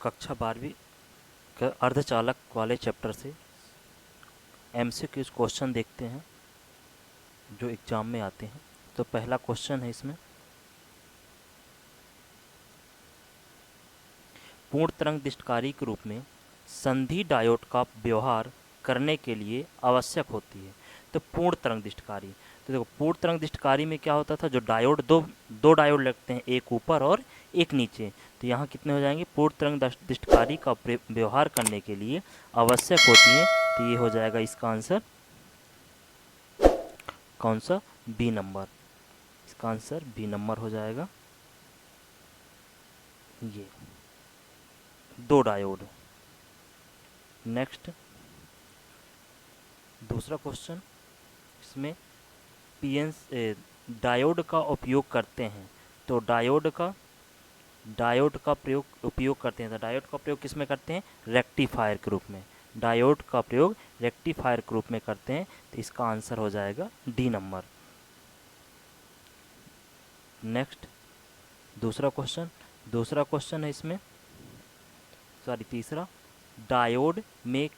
कक्षा 12वीं का अर्धचालक वाले चैप्टर से एमसीक्यूज क्वेश्चन देखते हैं जो एग्ज़ाम में आते हैं। तो पहला क्वेश्चन है इसमें, पूर्ण तरंग दृष्टिकारी के रूप में संधि डायोड का व्यवहार करने के लिए आवश्यक होती है। तो पूर्ण तरंग दृष्टिकारी, तो देखो पूर्ण तरंग दृष्टिकारी में क्या होता था, जो डायोड दो दो डायोड लगते हैं, एक ऊपर और एक नीचे। तो यहाँ कितने हो जाएंगे, पूर्ण तरंग दृष्टिकारी का व्यवहार करने के लिए आवश्यक होती है। तो ये हो जाएगा इसका आंसर कौन सा, बी नंबर। इसका आंसर बी नंबर हो जाएगा। ये दो डायोड। नेक्स्ट दूसरा क्वेश्चन, इसमें पीएन डायोड का उपयोग करते हैं। तो डायोड का उपयोग करते हैं। तो डायोड का प्रयोग किस में करते हैं, रेक्टिफायर के रूप में। डायोड का प्रयोग रेक्टिफायर के रूप में करते हैं। तो इसका आंसर हो जाएगा डी नंबर। नेक्स्ट दूसरा क्वेश्चन है इसमें, सॉरी तीसरा, डायोड में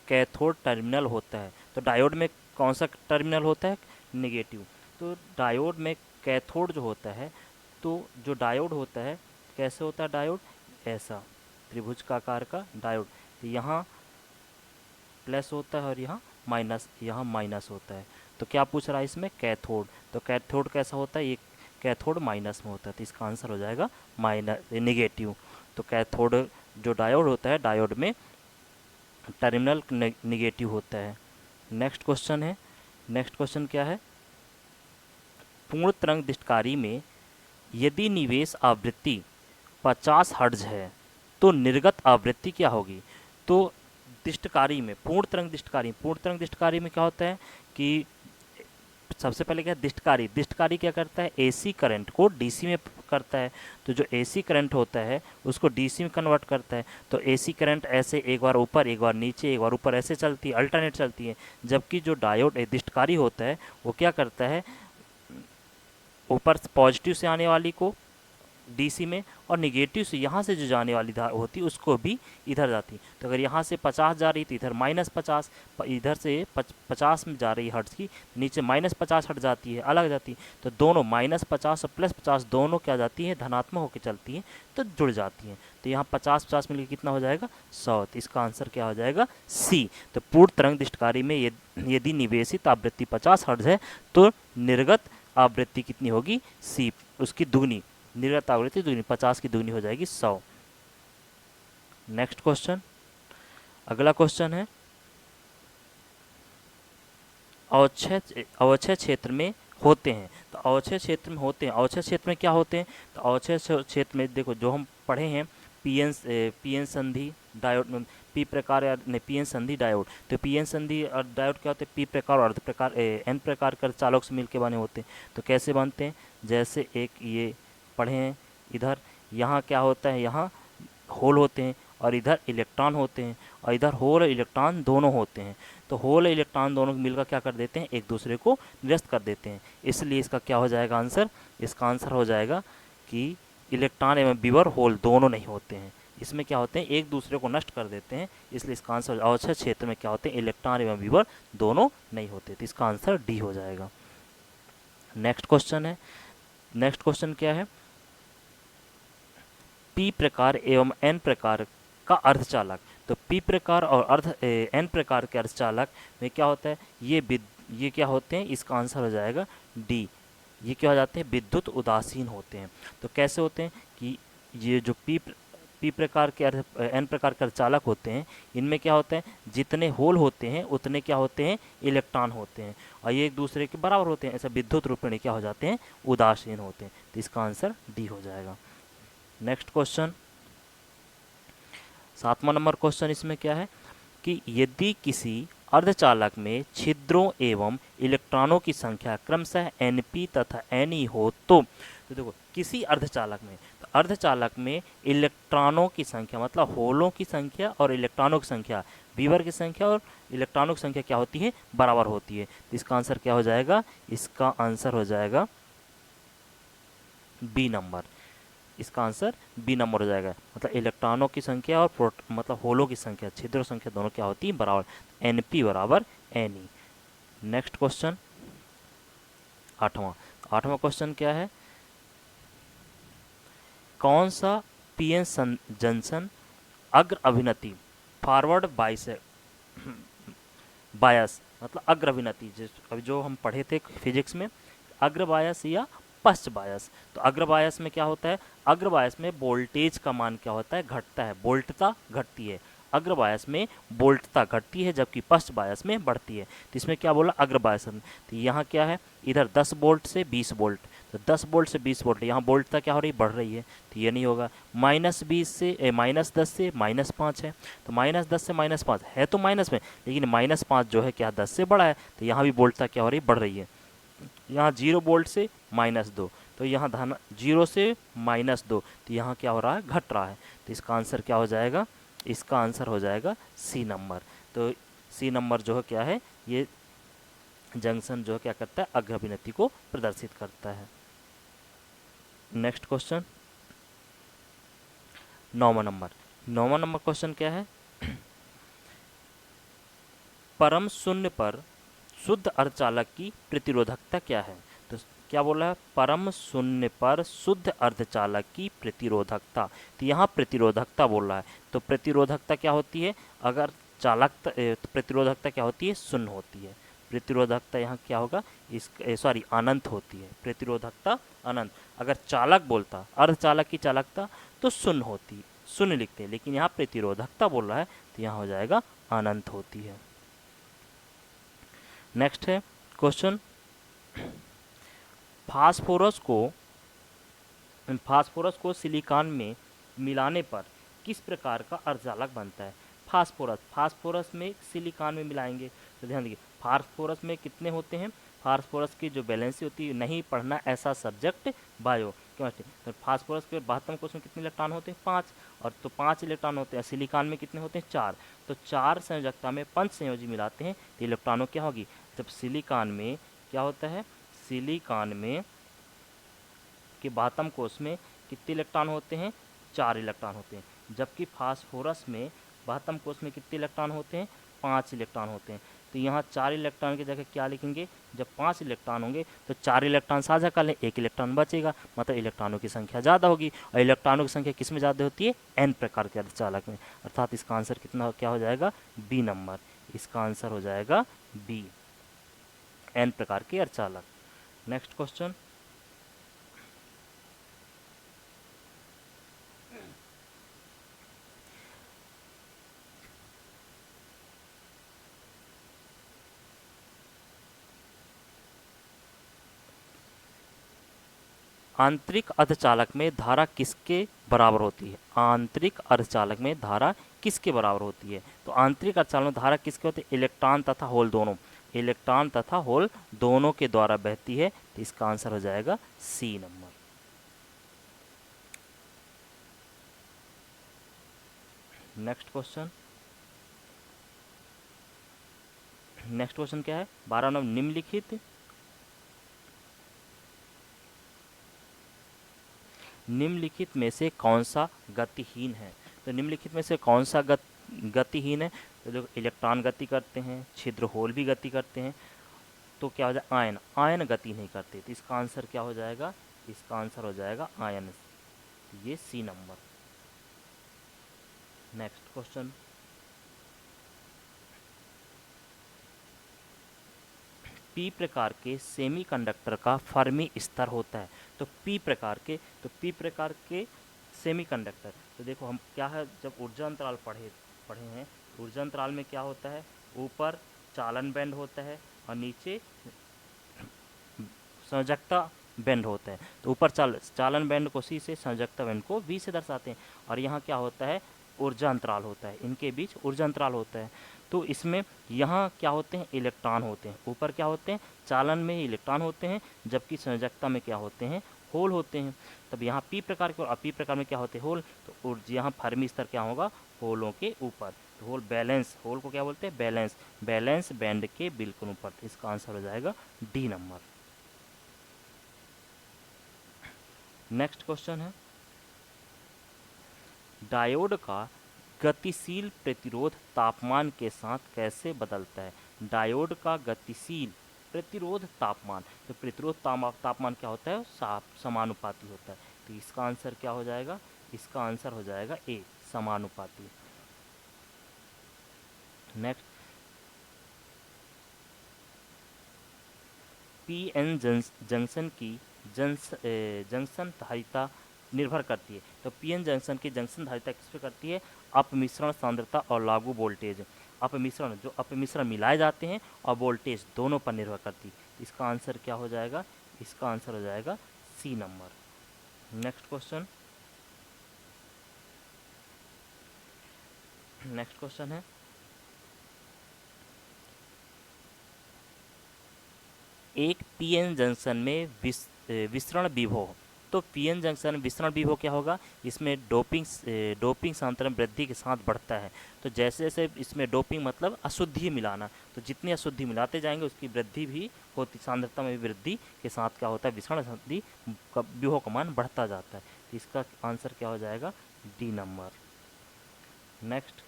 कैथोड टर्मिनल होता है। तो डायोड में कौन सा टर्मिनल होता है, नेगेटिव। तो डायोड में कैथोड जो होता है, तो जो डायोड होता है कैसे होता है, डायोड ऐसा त्रिभुज का आकार का डायोड। तो यहाँ प्लस होता है और यहाँ माइनस होता है। तो क्या पूछ रहा है इसमें, कैथोड। तो कैथोड कैसा होता है, ये कैथोड माइनस में होता है। तो इसका आंसर हो जाएगा माइनस, नेगेटिव। तो कैथोड जो डायोड होता है, डायोड में टर्मिनल नेगेटिव होता है। नेक्स्ट क्वेश्चन क्या है, पूर्ण तरंग दृष्टिकारी में यदि निवेश आवृत्ति 50 हर्ट्ज है तो निर्गत आवृत्ति क्या होगी। तो दृष्टिकारी में, पूर्ण तरंग दृष्टिकारी में क्या होता है कि सबसे पहले क्या है, दृष्टिकारी क्या करता है, एसी करंट को डीसी में करता है। तो जो एसी करंट होता है उसको डीसी में कन्वर्ट करता है। तो एसी करंट ऐसे एक बार ऊपर एक बार नीचे एक बार ऊपर ऐसे चलती है, अल्टरनेट चलती है। जबकि जो डायोड दृष्टिकारी होता है वो क्या करता है, ऊपर पॉजिटिव से आने वाली को डीसी में और निगेटिव से यहाँ से जो जाने वाली धार होती है उसको भी इधर जाती। तो अगर यहाँ से 50 जा रही तो इधर -50, इधर से 50 में जा रही हर्ट्ज की, नीचे -50 हट जाती है, अलग जाती है। तो दोनों -50 और +50 दोनों क्या जाती है, धनात्मक होकर चलती हैं, तो जुड़ जाती हैं। तो यहाँ 50-50 मिलकर कितना हो जाएगा, 100। तो इसका आंसर क्या हो जाएगा, सी। तो पूर्ण तरंग दृष्टिकारी में यदि निवेशित आवृत्ति 50 हर्ट्ज है तो निर्गत आवृत्ति कितनी होगी, सी, उसकी दुगनी। निर्गत आवृत्ति दुगनी, 50 की दुगनी हो जाएगी 100। नेक्स्ट क्वेश्चन, अगला क्वेश्चन है, अवक्षय क्षेत्र में होते हैं। तो अवक्षय क्षेत्र में होते हैं, अवक्षय क्षेत्र में क्या होते हैं, तो अवक्षय क्षेत्र में देखो जो हम पढ़े हैं, पीएन संधि डायोड, पी प्रकार या पीएन संधि डायोड। तो पीएन संधि और डायोड क्या होते हैं, पी प्रकार और अर्ध प्रकार, एन प्रकार के चालक से मिलकर बने होते हैं। तो कैसे बनते हैं, जैसे एक ये पढ़े हैं, इधर यहाँ क्या होता है, यहाँ होल होते हैं और इधर इलेक्ट्रॉन होते हैं, और इधर होल और इलेक्ट्रॉन दोनों होते हैं। तो होल और इलेक्ट्रॉन दोनों मिलकर क्या कर देते हैं, एक दूसरे को निरस्त कर देते हैं। इसलिए इसका क्या हो जाएगा आंसर, इसका आंसर हो जाएगा कि इलेक्ट्रॉन एवं विवर होल दोनों नहीं होते हैं, इसमें क्या होते हैं, एक दूसरे को नष्ट कर देते हैं। इसलिए इसका आंसर, अवक्षय क्षेत्र में क्या होते हैं, इलेक्ट्रॉन एवं विवर दोनों नहीं होते। तो इसका आंसर डी हो जाएगा। नेक्स्ट क्वेश्चन क्या है, पी प्रकार एवं एन प्रकार का अर्धचालक। तो पी प्रकार और एन प्रकार के अर्धचालक में क्या होता है, ये क्या होते हैं, इसका आंसर हो जाएगा डी। ये क्या हो जाते हैं, विद्युत उदासीन होते हैं। तो कैसे होते हैं कि ये जो पी प्रकार के एन प्रकार के अर्धचालक होते हैं, इनमें क्या होता है, जितने होल होते हैं उतने क्या होते हैं, इलेक्ट्रॉन होते हैं, और ये एक दूसरे के बराबर होते हैं। ऐसा विद्युत रूप में क्या हो जाते हैं, उदासीन होते हैं। तो इसका आंसर डी हो जाएगा। नेक्स्ट क्वेश्चन, 7वां नंबर क्वेश्चन इसमें क्या है कि यदि किसी अर्धचालक में छिद्रों एवं इलेक्ट्रॉनों की संख्या क्रमशः Np तथा Ne हो तो देखो किसी अर्धचालक में, तो अर्धचालक में इलेक्ट्रॉनों की संख्या मतलब होलों की संख्या और इलेक्ट्रॉनों की संख्या, विवर की संख्या और इलेक्ट्रॉनों की संख्या क्या होती है, बराबर होती है। तो इसका आंसर क्या हो जाएगा, इसका आंसर हो जाएगा बी नंबर। इसका आंसर बी नंबर हो जाएगा। मतलब इलेक्ट्रॉनों की संख्या और मतलब होलों की संख्या, छिद्रों की संख्या दोनों क्या होती है, बराबर। एन पी बराबर एन ई। नेक्स्ट क्वेश्चन, आठवां। आठवां क्वेश्चन क्या है, कौन सा पीएन जंक्शन अग्र अभिनति फॉरवर्ड बाइस बायस, मतलब अग्र अभिनति, जिस अभी जो हम पढ़े थे फिजिक्स में, अग्र बायस या पश्च बायस। तो अग्र बायस में क्या होता है, अग्र बायस में वोल्टेज का मान क्या होता है, घटता है, वोल्टता घटती है। अग्र बायस में वोल्टता घटती है, जबकि पश्च बायस में बढ़ती है। तो इसमें क्या बोला, अग्र बायस में। तो यहाँ क्या है, इधर 10 वोल्ट से 20 वोल्ट, तो 10 वोल्ट से 20 वोल्ट, यहाँ वोल्टता क्या हो रही, बढ़ रही है। तो ये नहीं होगा। -20 से -10 से -5 है, तो -10 से -5 है तो माइनस में, लेकिन -5 जो है क्या 10 से बड़ा है, तो यहाँ भी वोल्टता क्या हो रही, बढ़ रही है। यहाँ 0 वोल्ट से -2, तो यहाँ धन 0 से -2, तो यहाँ क्या हो रहा है, घट रहा है। तो इसका आंसर क्या हो जाएगा, इसका आंसर हो जाएगा सी नंबर। तो सी नंबर जो है क्या है, ये जंक्शन जो है क्या करता है, अग्र अभिनति को प्रदर्शित करता है। नेक्स्ट क्वेश्चन, 9वां नंबर। 9वां नंबर क्वेश्चन क्या है, परम शून्य पर शुद्ध अर्धचालक की प्रतिरोधकता क्या है। तो क्या बोला है, परम शून्य पर शुद्ध अर्धचालक की प्रतिरोधकता। तो यहाँ प्रतिरोधकता बोल रहा है, तो प्रतिरोधकता क्या होती है, अगर चालकता तो प्रतिरोधकता क्या होती है, शून्य होती है। प्रतिरोधकता यहाँ क्या होगा, इस सॉरी अनंत होती है, प्रतिरोधकता अनंत। अगर चालक बोलता, अर्धचालक की चालकता, तो शून्य होती, शून्य लिखते हैं, लेकिन यहाँ प्रतिरोधकता बोल रहा है, तो यहाँ हो जाएगा अनंत होती है। नेक्स्ट है क्वेश्चन, फास्फोरस को सिलिकॉन में मिलाने पर किस प्रकार का अर्धचालक बनता है। फास्फोरस में सिलिकॉन में मिलाएंगे, तो ध्यान देखिए, फास्फोरस में कितने होते हैं, फास्फोरस की जो वैलेंसी होती है, नहीं पढ़ना ऐसा सब्जेक्ट बायो केमिस्ट्री। तो फास्फोरस के 72 को उसमें कितने इलेक्ट्रॉन होते हैं, 5, और तो 5 इलेक्ट्रॉन होते हैं। सिलिकॉन में कितने होते हैं, 4। तो 4 संयोजकता में 5 संयोजी मिलाते हैं, तो इलेक्ट्रॉनों क्या होगी, जब सिलिकॉन में क्या होता है, सिलिकॉन में के बातम कोष में कितने इलेक्ट्रॉन होते हैं, 4 इलेक्ट्रॉन होते हैं। जबकि फास्फोरस में बातम कोष में कितने इलेक्ट्रॉन होते हैं, 5 इलेक्ट्रॉन होते हैं। तो यहाँ 4 इलेक्ट्रॉन की जगह क्या लिखेंगे, जब 5 इलेक्ट्रॉन होंगे तो 4 इलेक्ट्रॉन साझा कर लें, 1 इलेक्ट्रॉन बचेगा, मतलब इलेक्ट्रॉनों की संख्या ज़्यादा होगी। और इलेक्ट्रॉनों की संख्या किस में ज़्यादा होती है, एन प्रकार के अर्धचालक में। अर्थात इसका आंसर कितना क्या हो जाएगा, बी नंबर। इसका आंसर हो जाएगा बी, एन प्रकार के अर्धचालक। नेक्स्ट क्वेश्चन, आंतरिक अर्धचालक में धारा किसके बराबर होती है। आंतरिक अर्धचालक में धारा किसके बराबर होती है। तो आंतरिक अर्धचालक में धारा किसके होती है, इलेक्ट्रॉन तथा होल दोनों, इलेक्ट्रॉन तथा होल दोनों के द्वारा बहती है। तो इसका आंसर हो जाएगा C number. Next question, next question क्या है, 12 नंबर, निम्नलिखित में से कौन सा गतिहीन है। तो निम्नलिखित में से कौन सा गतिहीन है। तो जो इलेक्ट्रॉन गति करते हैं, छिद्र होल भी गति करते हैं, तो क्या हो जाए, आयन, आयन गति नहीं करते। तो इसका आंसर क्या हो जाएगा, इसका आंसर हो जाएगा आयन। ये C number. Next question, P प्रकार के सेमीकंडक्टर का फर्मी स्तर होता है। तो पी प्रकार के सेमीकंडक्टर, तो देखो हम क्या है, जब ऊर्जा अंतराल पढ़े हैं, ऊर्जा अंतराल में क्या होता है, ऊपर चालन बैंड होता है और नीचे संयोजकता बैंड होता है। तो ऊपर चालन बैंड को सी से, संयोजकता बैंड को वी से दर्शाते हैं। और यहाँ क्या होता है, ऊर्जा अंतराल होता है, इनके बीच ऊर्जा अंतराल होता है। तो इसमें यहाँ क्या होते हैं, इलेक्ट्रॉन होते हैं। ऊपर क्या होते हैं, चालन में इलेक्ट्रॉन होते हैं, जबकि संयोजकता में क्या होते हैं, होल होते हैं। तब यहाँ पी प्रकार के और अपी प्रकार में क्या होते हैं, होल। तो यहाँ फर्मी स्तर क्या होगा, होलों के ऊपर। तो होल बैलेंस, होल को क्या बोलते हैं, बैलेंस, बैलेंस बैंड के बिल्कुल ऊपर। तो इसका आंसर हो जाएगा डी नंबर। नेक्स्ट क्वेश्चन है, डायोड का गतिशील प्रतिरोध तापमान के साथ कैसे बदलता है? डायोड का गतिशील प्रतिरोध तापमान, तो प्रतिरोध तापमान क्या होता है? समानुपाती होता है। तो इसका आंसर क्या हो जाएगा? इसका आंसर हो जाएगा ए, समानुपाती। नेक्स्ट, पी एन जंक्शन की जंक्शन धारिता निर्भर करती है। तो पी एन जंक्शन की जंक्शन धारिता किस पे करती है? अपमिश्रण सांद्रता और लागू वोल्टेज। अपमिश्रण, जो अपमिश्रण मिलाए जाते हैं, और वोल्टेज दोनों पर निर्भर करती है। इसका आंसर क्या हो जाएगा? इसका आंसर हो जाएगा C number. Next question, next question है, एक पीएन जंक्शन में विसरण विभव। तो पीएन जंक्शन विसरण विभव क्या होगा? इसमें डोपिंग सांद्रण वृद्धि के साथ बढ़ता है। तो जैसे जैसे इसमें डोपिंग मतलब अशुद्धि मिलाना, तो जितनी अशुद्धि मिलाते जाएंगे उसकी वृद्धि भी होती, सांद्रता में भी वृद्धि के साथ क्या होता है? विसरण संधि विभव का मान बढ़ता जाता है। तो इसका आंसर क्या हो जाएगा? D number. नेक्स्ट,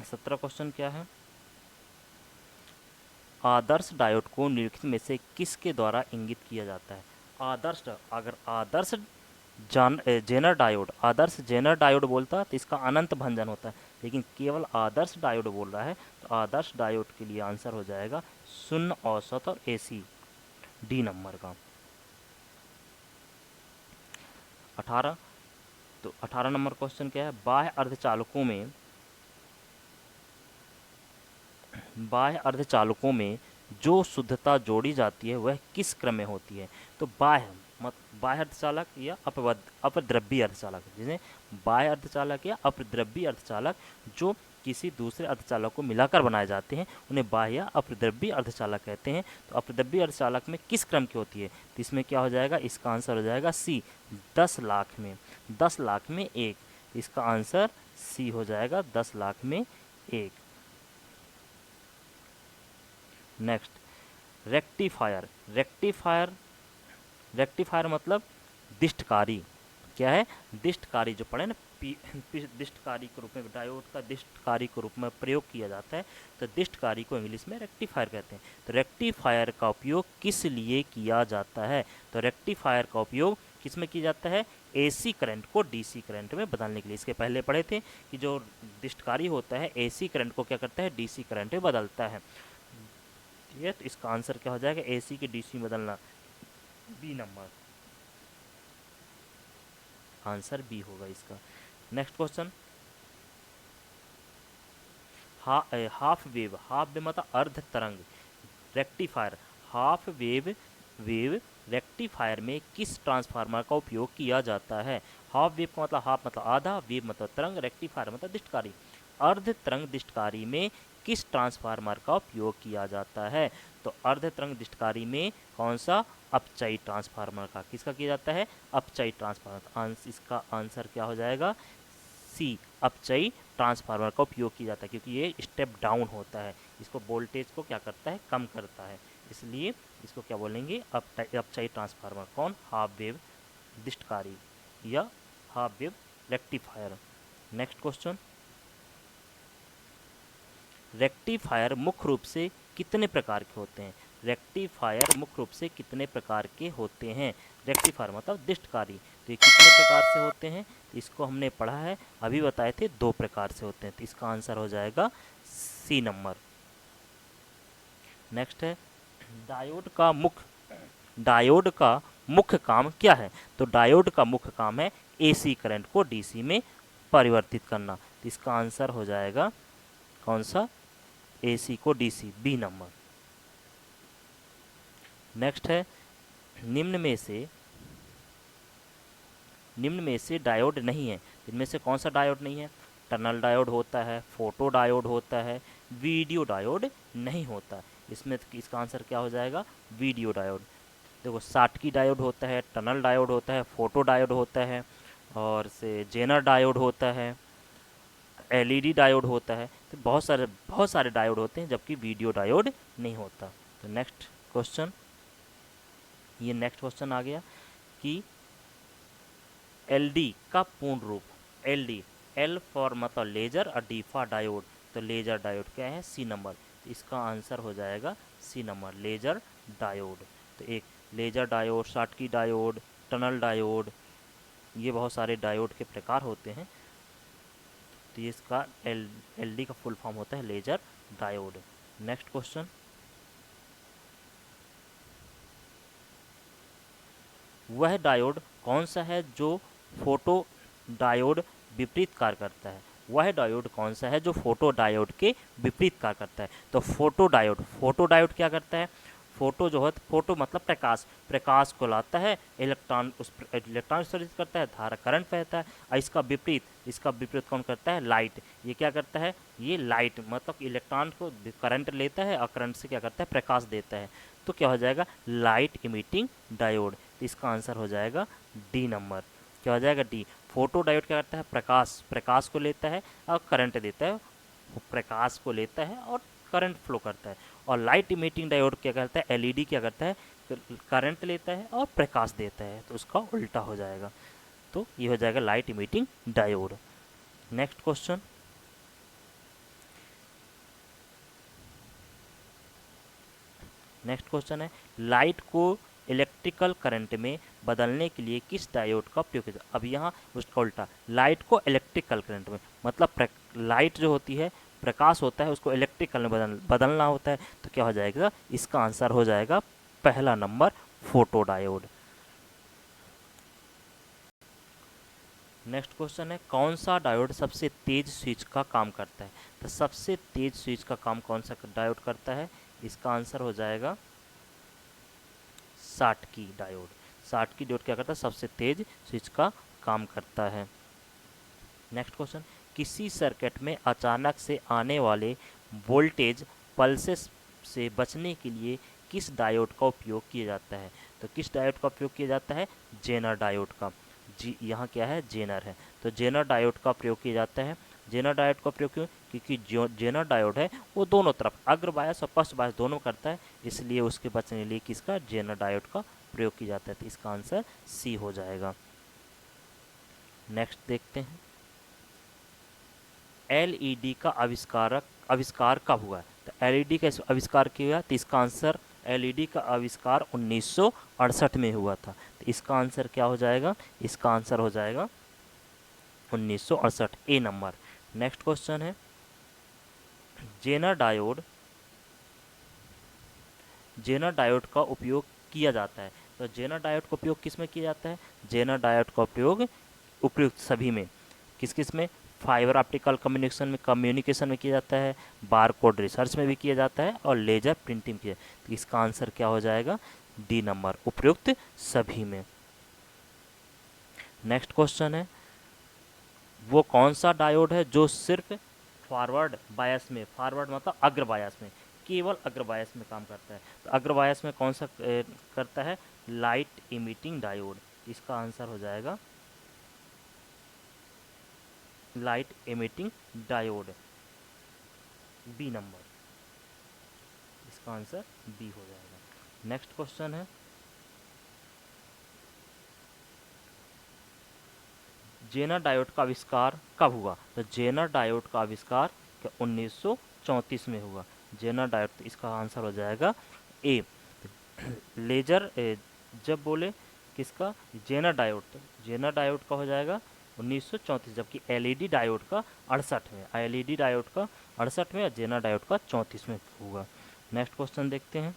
17 क्वेश्चन क्या है? आदर्श डायोड को निम्नलिखित में से किसके द्वारा इंगित किया जाता है? आदर्श, अगर आदर्श जेनर डायोड, आदर्श जेनर डायोड बोलता तो इसका अनंत भंजन होता है, लेकिन केवल आदर्श डायोड बोल रहा है, तो आदर्श डायोड के लिए आंसर हो जाएगा शून्य औसत और एसी, डी नंबर का। 18, तो 18 नंबर क्वेश्चन क्या है? बाह्य अर्धचालकों में जो शुद्धता जोड़ी जाती है वह किस क्रम में होती है? तो बाह्य अर्धचालक या अपद्रव्य अर्धचालक, जिन्हें बाह्य अर्धचालक या अपद्रव्य अर्धचालक जो किसी दूसरे अर्धचालक को मिलाकर बनाए जाते हैं, उन्हें बाह्य या अपद्रव्य अर्धचालक कहते हैं। तो अपद्रव्य अर्धचालक में किस क्रम की होती है? तो इसमें क्या हो जाएगा? इसका आंसर हो जाएगा सी, 10 लाख में, 10 लाख में एक। इसका आंसर सी हो जाएगा, 10 लाख में एक। Next, rectifier. रेक्टिफायर मतलब दिष्टकारी। क्या है? दिष्टकारी, जो पढ़े ना, दिष्टकारी के रूप में, डायोड का दिष्टकारी के रूप में प्रयोग किया जाता है। तो दिष्टकारी को इंग्लिश में रेक्टिफायर कहते हैं। तो रेक्टिफायर का उपयोग किस लिए किया जाता है? तो रेक्टिफायर का उपयोग किस में किया जाता है? एसी करंट को डीसी करंट में बदलने के लिए। इसके पहले पढ़े थे कि जो दिष्टकारी होता है एसी करंट को क्या करता है? डीसी करंट में बदलता है। ठीक है, तो इसका आंसर क्या हो जाएगा? एसी के डीसी में बदलना, बी नंबर, आंसर बी होगा इसका। नेक्स्ट क्वेश्चन, हाफ वेव मतलब अर्ध तरंग रेक्टिफायर, हाफ वेव रेक्टिफायर में किस ट्रांसफार्मर का उपयोग किया जाता है? हाफ वेव का मतलब हाफ मतलब आधा, वेव मतलब तरंग, रेक्टिफायर मतलब दिष्टकारी। अर्ध तरंग दिष्टकारी में किस ट्रांसफार्मर का उपयोग किया जाता है? तो अर्ध तरंग दिष्टकारी में कौन सा? अपचयी ट्रांसफार्मर का। किसका किया जाता है? अपचयी ट्रांसफार्मर। इसका आंसर क्या हो जाएगा? सी, अपचयी ट्रांसफार्मर का उपयोग किया जाता है, क्योंकि ये स्टेप डाउन होता है, इसको वोल्टेज को क्या करता है? कम करता है, इसलिए इसको क्या बोलेंगे? अपचयी ट्रांसफार्मर। कौन? हाफ वेव दिष्टकारी या half wave rectifier. Next question, rectifier मुख्य रूप से कितने प्रकार के होते हैं? रेक्टिफायर मुख्य रूप से कितने प्रकार के होते हैं? रेक्टिफायर मतलब दिष्टकारी, तो ये कितने प्रकार से होते हैं? तो इसको हमने पढ़ा है, अभी बताए थे 2 प्रकार से होते हैं। तो इसका आंसर हो जाएगा सी नंबर। नेक्स्ट है, डायोड का मुख्य काम क्या है? तो डायोड का मुख्य काम है एसी करंट को डीसी में परिवर्तित करना। तो इसका आंसर हो जाएगा कौन सा? एसी को डीसी, बी नंबर। नेक्स्ट है, निम्न में से डायोड नहीं है। इनमें से कौन सा डायोड नहीं है? टनल डायोड होता है, फोटो डायोड होता है, वीडियो डायोड नहीं होता। इसमें इसका आंसर क्या हो जाएगा? Video diode. देखो, साटकी डायोड होता है, टनल डायोड होता है, फोटो डायोड होता है, और से जेनर डायोड होता है, एलईडी डायोड होता है। तो बहुत सारे डायोड होते हैं, जबकि वीडियो डायोड नहीं होता। तो नेक्स्ट क्वेश्चन, ये नेक्स्ट क्वेश्चन आ गया कि एलडी का पूर्ण रूप, एलडी, एल फॉर मतलब लेजर और डी फॉर डायोड, तो लेजर डायोड क्या है, सी नंबर। तो इसका आंसर हो जाएगा सी नंबर, लेजर डायोड। तो एक laser diode, Schottky diode, tunnel diode, ये बहुत सारे डायोड के प्रकार होते हैं। तो ये इसका एलडी का फुल फॉर्म होता है लेजर डायोड। नेक्स्ट क्वेश्चन, वह डायोड कौन सा है जो फोटो डायोड विपरीत कार्य करता है, वह डायोड कौन सा है जो फोटो डायोड के विपरीत कार्य करता है। तो फोटो डायोड क्या करता है, फोटो जो है, फोटो मतलब प्रकाश, प्रकाश को लाता है, इलेक्ट्रॉन उस इलेक्ट्रॉन उत्सर्जित करता है, धारा करंट बहता है। और इसका विपरीत कौन करता है, लाइट। ये क्या करता है, ये लाइट मतलब इलेक्ट्रॉन को करंट लेता है और करंट से क्या करता है, प्रकाश देता है। तो क्या हो जाएगा, लाइट इमिटिंग डायोड। तो इसका आंसर हो जाएगा डी नंबर, क्या हो जाएगा, डी। फोटो डायोड क्या करता है, प्रकाश को लेता है और करंट देता है, वो प्रकाश को लेता है और करंट फ्लो करता है। और लाइट इमिटिंग डायोड क्या करता है, एलईडी क्या करता है, करंट लेता है और प्रकाश देता है, तो उसका उल्टा हो जाएगा। तो ये हो जाएगा light emitting diode. Next question, है लाइट को इलेक्ट्रिकल करंट में बदलने के लिए किस डायोड का उपयोग किया जाता है। अब यहाँ उसका उल्टा, लाइट को इलेक्ट्रिकल करंट में मतलब लाइट जो होती है, प्रकाश होता है, उसको इलेक्ट्रिकल में बदलना होता है। तो क्या हो जाएगा, इसका आंसर हो जाएगा पहला number, photo diode. Next question है, कौन सा डायोड सबसे तेज स्विच का काम करता है। तो सबसे तेज स्विच का काम कौन सा डायोड करता है, इसका आंसर हो जाएगा शॉटकी डायोड। शॉटकी डायोड क्या करता है, सबसे तेज स्विच का काम करता है। नेक्स्ट क्वेश्चन, किसी सर्किट में अचानक से आने वाले वोल्टेज पल्सेस से बचने के लिए किस डायोड का उपयोग किया जाता है। तो किस डायोड का उपयोग किया जाता है, जेनर डायोड का। जी यहाँ क्या है, जेनर है, तो जेनर डायोड का प्रयोग किया जाता है। जेनर डायोड का प्रयोग क्यों, क्योंकि जो जेनर डायोड है वो दोनों तरफ अग्र बायस और पश्च बायस दोनों करता है, इसलिए उसके बचने के लिए किसका, जेनर डायोड का प्रयोग किया जाता है। तो इसका आंसर सी हो जाएगा। नेक्स्ट देखते हैं, एलईडी का आविष्कार कब हुआ है। तो एलईडी का आविष्कार क्यों हुआ, तो इसका आंसर, एलईडी का आविष्कार 1968 में हुआ था। तो इसका आंसर क्या हो जाएगा, इसका आंसर हो जाएगा 1968, ए नंबर। नेक्स्ट क्वेश्चन है, जेनर डायोड का उपयोग किया जाता है। तो जेनर डायोड का उपयोग किस में किया जाता है, जेनर डायोड का उपयोग उपयुक्त सभी में, किस किस में, फाइबर ऑप्टिकल कम्युनिकेशन में किया जाता है, बारकोड रिसर्च में भी किया जाता है और लेजर प्रिंटिंग किया। तो इसका आंसर क्या हो जाएगा, डी नंबर, उपयुक्त सभी में। नेक्स्ट क्वेश्चन है, वो कौन सा डायोड है जो सिर्फ फॉरवर्ड बायस में, फॉरवर्ड मतलब अग्र बायस में, केवल अग्र बायस में काम करता है। तो अग्र बायस में कौन सा करता है, लाइट इमिटिंग डायोड। इसका आंसर हो जाएगा light emitting diode, B number, इसका आंसर बी हो जाएगा। नेक्स्ट क्वेश्चन है, जेनर डायोड का आविष्कार कब हुआ। तो जेनर डायोड का आविष्कार 1934 में हुआ, जेनर डायोड। तो इसका आंसर हो जाएगा ए, लेजर जब बोले किसका, जेनर डायोड, तो जेनर डायोड का हो जाएगा 1934, जबकि एलईडी डायोड का 68 में, एलईडी डायोड का 68 में और जेनर डायोड का 34 में हुआ। नेक्स्ट क्वेश्चन देखते हैं,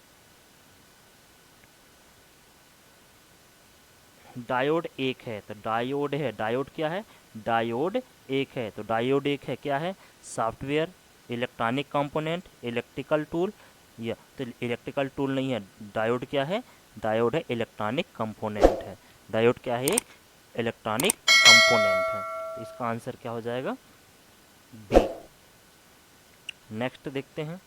डायोड एक है, तो डायोड है, डायोड क्या है, डायोड एक है। तो डायोड एक है क्या है, software, electronic component, electrical tool, या तो इलेक्ट्रिकल टूल नहीं है, डायोड क्या है, डायोड है इलेक्ट्रॉनिक कंपोनेंट है, डायोड क्या है, एक इलेक्ट्रॉनिक कंपोनेंट है। तो इसका आंसर क्या हो जाएगा, बी। नेक्स्ट देखते हैं,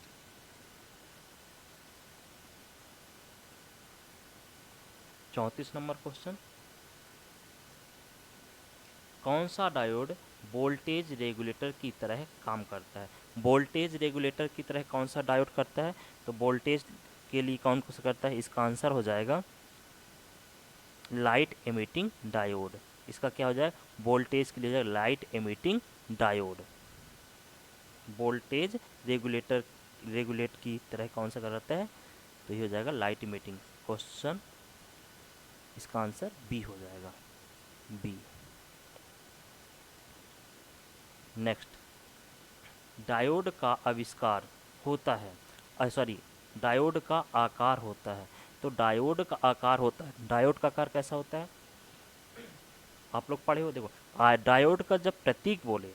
34 नंबर क्वेश्चन, कौन सा डायोड वोल्टेज रेगुलेटर की तरह काम करता है। वोल्टेज रेगुलेटर की तरह कौन सा डायोड करता है? तो वोल्टेज के लिए कौन सा करता है? इसका आंसर हो जाएगा लाइट एमिटिंग डायोड। इसका क्या हो जाएगा? वोल्टेज के लिए light emitting diode. Voltage regulator regulate की तरह कौन सा करता है? तो ये हो जाएगा लाइट इमिटिंग। क्वेश्चन इसका आंसर बी हो जाएगा, बी। नेक्स्ट, डायोड का आविष्कार होता है, सॉरी, डायोड का आकार होता है। तो डायोड का आकार होता है, डायोड का आकार कैसा होता है? आप लोग पढ़े हो, देखो डायोड का जब प्रतीक बोले,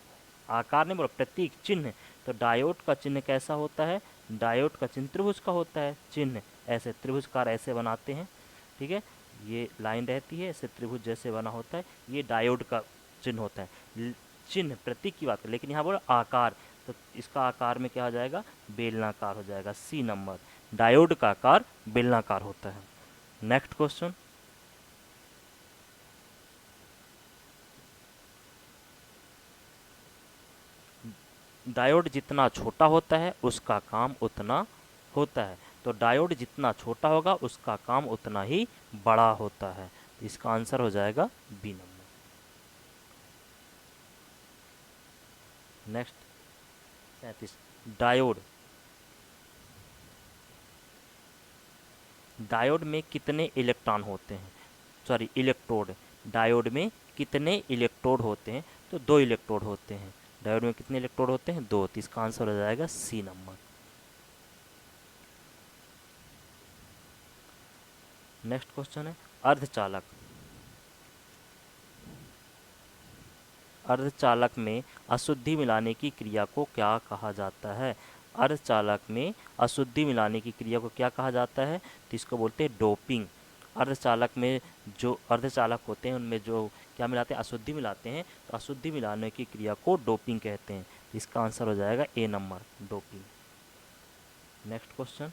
आकार नहीं बोला, प्रतीक चिन्ह, तो डायोड का चिन्ह कैसा होता है? डायोड का चिन्ह त्रिभुज का होता है। चिन्ह ऐसे त्रिभुजकार ऐसे बनाते हैं, ठीक है, ये लाइन रहती है, ऐसे त्रिभुज जैसे बना होता है, ये डायोड का चिन्ह होता है। चिन्ह प्रतीक की बात है, लेकिन यहाँ बोला आकार, तो इसका आकार में क्या हो जाएगा? बेलनाकार हो जाएगा, सी नंबर। डायोड का आकार बेलनाकार होता है। नेक्स्ट क्वेश्चन, डायोड जितना छोटा होता है उसका काम उतना होता है। तो डायोड जितना छोटा होगा उसका काम उतना ही बड़ा होता है। तो इसका आंसर हो जाएगा B number. Next 37, diode, diode में कितने इलेक्ट्रॉन होते हैं? Sorry, electrode. डायोड में कितने इलेक्ट्रोड होते हैं? तो दो इलेक्ट्रोड होते हैं। डायोड में कितने इलेक्ट्रोड होते हैं? दो। तो इसका आंसर हो जाएगा सी नंबर। नेक्स्ट क्वेश्चन है अर्धचालक। अर्धचालक में अशुद्धि मिलाने की क्रिया को क्या कहा जाता है? अर्धचालक में अशुद्धि मिलाने की क्रिया को क्या कहा जाता है? तो इसको बोलते हैं डोपिंग। अर्धचालक में जो अर्धचालक होते हैं उनमें जो क्या मिलाते हैं? अशुद्धि मिलाते हैं। तो अशुद्धि मिलाने की क्रिया को डोपिंग कहते हैं। तो इसका आंसर हो जाएगा ए नंबर, डोपिंग। Next question,